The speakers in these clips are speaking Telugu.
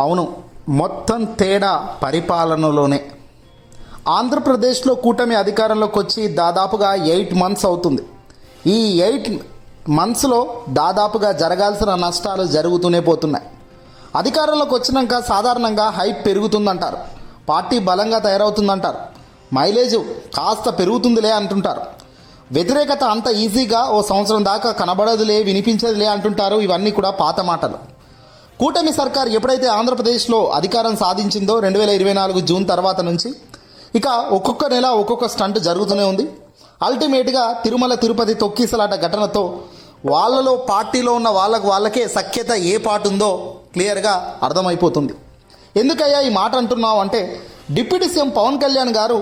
అవును, మొత్తం తేడా పరిపాలనలోనే. ఆంధ్రప్రదేశ్లో కూటమి అధికారంలోకి వచ్చి దాదాపుగా 8 మంత్స్ అవుతుంది. ఈ 8 మంత్స్లో దాదాపుగా జరగాల్సిన నష్టాలు జరుగుతూనే పోతున్నాయి. అధికారంలోకి వచ్చినాక సాధారణంగా హైప్ పెరుగుతుందంటారు, పార్టీ బలంగా తయారవుతుందంటారు, మైలేజ్ కాస్త పెరుగుతుందిలే అంటుంటారు. వ్యతిరేకత అంత ఈజీగా ఓ సంవత్సరం దాకా కనబడదులే, వినిపించదులే అంటుంటారు. ఇవన్నీ కూడా పాత మాటలు. కూటమి సర్కార్ ఎప్పుడైతే ఆంధ్రప్రదేశ్లో అధికారం సాధించిందో 2024 జూన్ తర్వాత నుంచి ఇక ఒక్కొక్క నెల ఒక్కొక్క స్టంట్ జరుగుతూనే ఉంది. అల్టిమేట్గా తిరుమల తిరుపతి తొక్కిసలాట ఘటనతో వాళ్ళలో పార్టీలో ఉన్న వాళ్ళకే సఖ్యత ఏ పాటు ఉందో క్లియర్గా అర్థమైపోతుంది. ఎందుకయ్యా ఈ మాట అంటున్నావు అంటే, డిప్యూటీ సీఎం పవన్ కళ్యాణ్ గారు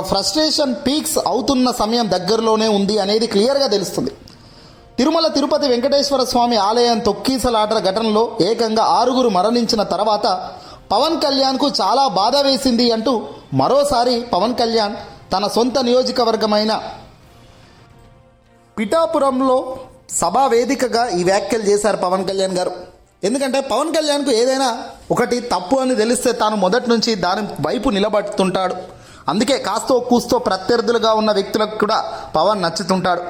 ఫ్రస్ట్రేషన్ పీక్స్ అవుతున్న సమయం దగ్గరలోనే ఉంది అనేది క్లియర్గా తెలుస్తుంది. తిరుమల తిరుపతి వెంకటేశ్వర స్వామి ఆలయం తొక్కీసలాట ఘటనలో ఏకంగా 6 మరణించిన తర్వాత పవన్ కళ్యాణ్కు చాలా బాధ వేసింది అంటూ మరోసారి పవన్ కళ్యాణ్ తన సొంత నియోజకవర్గమైన పిఠాపురంలో సభా వేదికగా ఈ వ్యాఖ్యలు చేశారు పవన్ కళ్యాణ్ గారు. ఎందుకంటే పవన్ కళ్యాణ్కు ఏదైనా ఒకటి తప్పు అని తెలిస్తే తాను మొదటి నుంచి దాని వైపు నిలబడుతుంటాడు. అందుకే కాస్తో కూస్తో ప్రత్యర్థులుగా ఉన్న వ్యక్తులకు కూడా పవన్ నచ్చుతుంటాడు.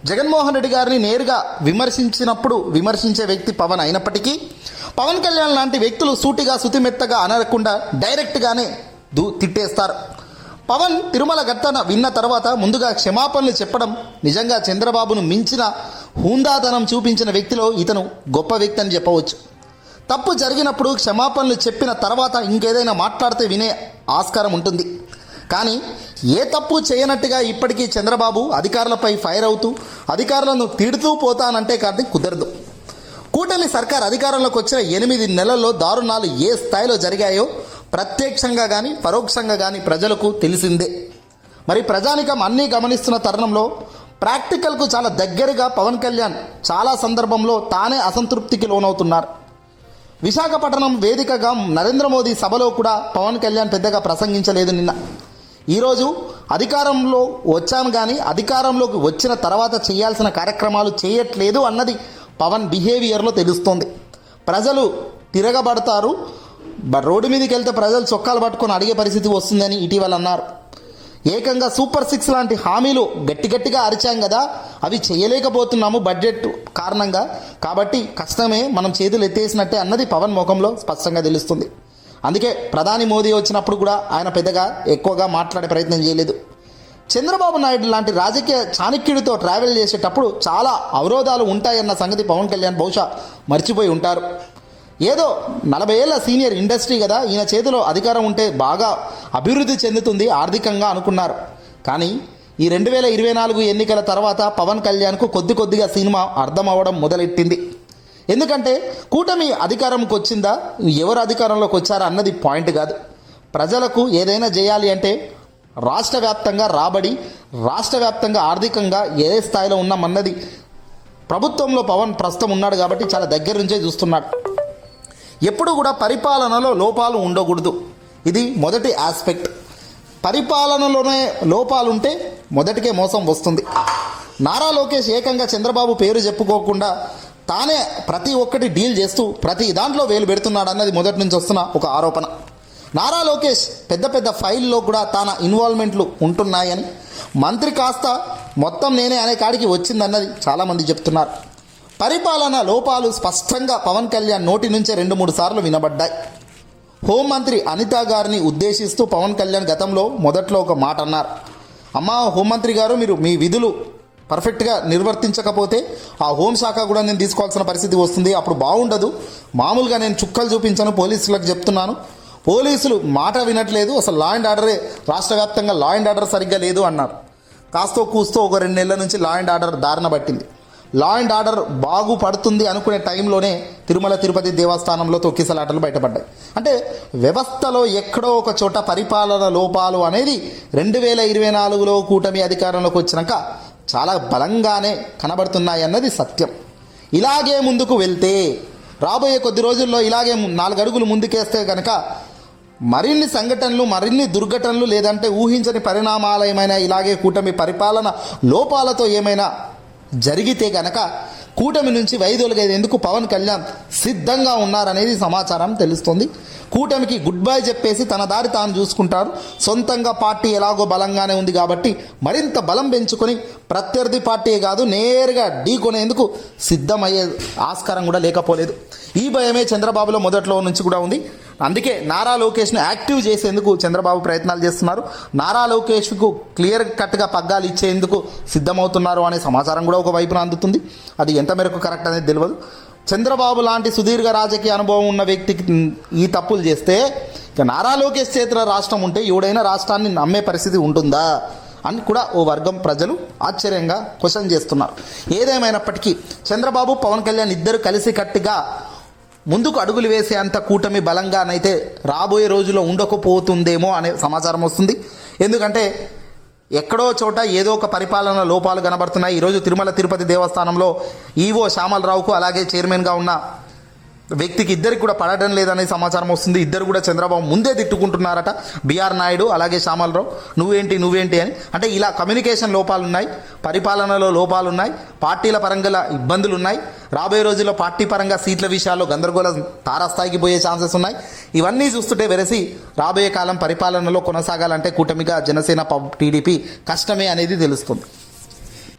జగన్మోహన్ రెడ్డి గారిని నేరుగా విమర్శించినప్పుడు విమర్శించే వ్యక్తి పవన్ అయినప్పటికీ పవన్ కళ్యాణ్ లాంటి వ్యక్తులు సూటిగా సుతిమెత్తగా అనకుండా డైరెక్ట్గానే తిట్టేస్తారు. పవన్ తిరుమల ఘటన విన్న తర్వాత ముందుగా క్షమాపణలు చెప్పడం నిజంగా చంద్రబాబును మించిన హుందాతనం చూపించిన వ్యక్తిలో ఇతను గొప్ప వ్యక్తి అని చెప్పవచ్చు. తప్పు జరిగినప్పుడు క్షమాపణలు చెప్పిన తర్వాత ఇంకేదైనా మాట్లాడితే వినే ఆస్కారం ఉంటుంది. కానీ ఏ తప్పు చేయనట్టుగా ఇప్పటికీ చంద్రబాబు అధికారులపై ఫైర్ అవుతూ అధికారులను తిడుతూ పోతానంటే కానీ కుదరదు. కూటమి సర్కార్ అధికారంలోకి వచ్చిన 8 నెలల్లో దారుణాలు ఏ స్థాయిలో జరిగాయో ప్రత్యక్షంగా కానీ పరోక్షంగా కానీ ప్రజలకు తెలిసిందే. మరి ప్రజానికం అన్నీ గమనిస్తున్న తరుణంలో ప్రాక్టికల్కు చాలా దగ్గరగా పవన్ కళ్యాణ్ చాలా సందర్భంలో తానే అసంతృప్తికి లోనవుతున్నారు. విశాఖపట్నం వేదికగా నరేంద్ర మోదీ సభలో కూడా పవన్ కళ్యాణ్ పెద్దగా ప్రసంగించలేదు. నిన్న ఈరోజు అధికారంలో వచ్చాను కానీ అధికారంలోకి వచ్చిన తర్వాత చేయాల్సిన కార్యక్రమాలు చేయట్లేదు అన్నది పవన్ బిహేవియర్లో తెలుస్తోంది. ప్రజలు తిరగబడతారు, రోడ్డు మీదకి వెళ్తే ప్రజలు చొక్కాలు పట్టుకొని అడిగే పరిస్థితి వస్తుందని ఇటీవల అన్నారు. ఏకంగా సూపర్ 6 లాంటి హామీలు గట్టిగా అరిచాం కదా, అవి చేయలేకపోతున్నాము బడ్జెట్ కారణంగా, కాబట్టి కష్టమే, మనం చేతులు ఎత్తేసినట్టే అన్నది పవన్ ముఖంలో స్పష్టంగా తెలుస్తుంది. అందుకే ప్రధాని మోదీ వచ్చినప్పుడు కూడా ఆయన పెద్దగా ఎక్కువగా మాట్లాడే ప్రయత్నం చేయలేదు. చంద్రబాబు నాయుడు లాంటి రాజకీయ చాణక్యుడితో ట్రావెల్ చేసేటప్పుడు చాలా అవరోధాలు ఉంటాయన్న సంగతి పవన్ కళ్యాణ్ బహుశా మర్చిపోయి ఉంటారు. ఏదో 40 ఏళ్ల సీనియర్ ఇండస్ట్రీ కదా, ఈయన చేతిలో అధికారం ఉంటే బాగా అభివృద్ధి చెందుతుంది ఆర్థికంగా అనుకున్నారు. కానీ ఈ 2024 ఎన్నికల తర్వాత పవన్ కళ్యాణ్కు కొద్దిగా సినిమా అర్థం అవ్వడం మొదలెట్టింది. ఎందుకంటే కూటమి అధికారంకి వచ్చిందా, ఎవరు అధికారంలోకి వచ్చారా అన్నది పాయింట్ కాదు. ప్రజలకు ఏదైనా చేయాలి అంటే రాష్ట్ర వ్యాప్తంగా రాబడి, రాష్ట్ర వ్యాప్తంగా ఆర్థికంగా ఏ స్థాయిలో ఉన్నామన్నది ప్రభుత్వంలో పవన్ ప్రస్తుతం ఉన్నాడు కాబట్టి చాలా దగ్గర నుంచే చూస్తున్నాడు. ఎప్పుడు కూడా పరిపాలనలో లోపాలు ఉండకూడదు, ఇది మొదటి ఆస్పెక్ట్. పరిపాలనలోనే లోపాలుంటే మొదటికే మోసం వస్తుంది. నారా లోకేష్ ఏకంగా చంద్రబాబు పేరు చెప్పుకోకుండా తానే ప్రతి ఒక్కటి డీల్ చేస్తూ ప్రతి దాంట్లో వేలు పెడుతున్నాడు అన్నది మొదటి నుంచి వస్తున్న ఒక ఆరోపణ. నారా లోకేష్ పెద్ద ఫైల్లో కూడా తన ఇన్వాల్వ్మెంట్లు ఉంటున్నాయని, మంత్రి కాస్త మొత్తం నేనే అనే కాడికి వచ్చిందన్నది చాలామంది చెప్తున్నారు. పరిపాలన లోపాలు స్పష్టంగా పవన్ కళ్యాణ్ నోటి నుంచే 2-3 సార్లు వినబడ్డాయి. హోంమంత్రి అనిత గారిని ఉద్దేశిస్తూ పవన్ కళ్యాణ్ గతంలో మొదట్లో ఒక మాట అన్నారు. అమ్మా హోంమంత్రి గారు, మీరు మీ విధులు పర్ఫెక్ట్గా నిర్వర్తించకపోతే ఆ హోంశాఖ కూడా నేను తీసుకోవాల్సిన పరిస్థితి వస్తుంది, అప్పుడు బాగుండదు. మామూలుగా నేను చుక్కలు చూపించాను, పోలీసులకు చెప్తున్నాను, పోలీసులు మాట వినట్లేదు, అసలు లా అండ్ ఆర్డరే రాష్ట్ర వ్యాప్తంగా లా అండ్ ఆర్డర్ సరిగ్గా లేదు అన్నారు. కాస్తో కూస్తో ఒక 2 నెలల నుంచి లా అండ్ ఆర్డర్ దారిన పట్టింది. లా అండ్ ఆర్డర్ బాగుపడుతుంది అనుకునే టైంలోనే తిరుమల తిరుపతి దేవస్థానంలో తొక్కిసలాటలు బయటపడ్డాయి. అంటే వ్యవస్థలో ఎక్కడో ఒక చోట పరిపాలన లోపాలు అనేది 2024లో కూటమి అధికారంలోకి వచ్చినాక చాలా బలంగానే కనబడుతున్నాయి అన్నది సత్యం. ఇలాగే ముందుకు వెళ్తే రాబోయే కొద్ది రోజుల్లో ఇలాగే 4 అడుగులు ముందుకేస్తే కనుక మరిన్ని సంఘటనలు, మరిన్ని దుర్ఘటనలు, లేదంటే ఊహించని పరిణామాలు ఏమైనా ఇలాగే కూటమి పరిపాలన లోపాలతో ఏమైనా జరిగితే కనుక కూటమి నుంచి వైదొలిగేందుకు పవన్ కళ్యాణ్ సిద్ధంగా ఉన్నారనేది సమాచారం తెలుస్తుంది. కూటమికి గుడ్ బై చెప్పేసి తన దారి తాను చూసుకుంటారు. సొంతంగా పార్టీ ఎలాగో బలంగానే ఉంది కాబట్టి మరింత బలం పెంచుకొని ప్రత్యర్థి పార్టీయే కాదు నేరుగా ఢీకొనేందుకు సిద్ధమయ్యే ఆస్కారం కూడా లేకపోలేదు. ఈ భయమే చంద్రబాబులో మొదట్లో నుంచి కూడా ఉంది. అందుకే నారా లోకేష్ను యాక్టివ్ చేసేందుకు చంద్రబాబు ప్రయత్నాలు చేస్తున్నారు. నారా లోకేష్కు క్లియర్ కట్గా పగ్గాలు ఇచ్చేందుకు సిద్ధమవుతున్నారు అనే సమాచారం కూడా ఒక వైపున అందుతుంది. అది ఎంత మేరకు కరెక్ట్ అనేది తెలియదు. చంద్రబాబు లాంటి సుదీర్ఘ రాజకీయ అనుభవం ఉన్న వ్యక్తికి ఈ తప్పులు చేస్తే ఇక నారా లోకేష్ చేతిలో రాష్ట్రం ఉంటే ఎవడైనా రాష్ట్రాన్ని నమ్మే పరిస్థితి ఉంటుందా అని కూడా ఓ వర్గం ప్రజలు ఆశ్చర్యంగా క్వశ్చన్ చేస్తున్నారు. ఏదేమైనప్పటికీ చంద్రబాబు పవన్ కళ్యాణ్ ఇద్దరు కలిసికట్టుగా ముందుకు అడుగులు వేసే అంత కూటమి బలంగానైతే రాబోయే రోజుల్లో ఉండకపోతుందేమో అనే సమాచారం వస్తుంది. ఎందుకంటే ఎక్కడో చోట ఏదో ఒక పరిపాలన లోపాలు కనబడుతున్నాయి. ఈరోజు తిరుమల తిరుపతి దేవస్థానంలో ఈవో శ్యామలరావుకు అలాగే చైర్మన్గా ఉన్న వ్యక్తికి ఇద్దరికి కూడా పడడం లేదనే సమాచారం వస్తుంది. ఇద్దరు కూడా చంద్రబాబు ముందే తిట్టుకుంటున్నారట. బిఆర్ నాయుడు అలాగే శ్యామలరావు నువ్వేంటి అని. అంటే ఇలా కమ్యూనికేషన్ లోపాలు ఉన్నాయి, పరిపాలనలో లోపాలు ఉన్నాయి, పార్టీల పరంగా ఇబ్బందులు ఉన్నాయి. రాబోయే రోజుల్లో పార్టీ పరంగా సీట్ల విషయాల్లో గందరగోళం తారాస్థాయికి పోయే ఛాన్సెస్ ఉన్నాయి. ఇవన్నీ చూస్తుంటే వెరసి రాబోయే కాలం పరిపాలనలో కొనసాగాలంటే కూటమిగా జనసేన టీడీపీ కష్టమే అనేది తెలుస్తుంది.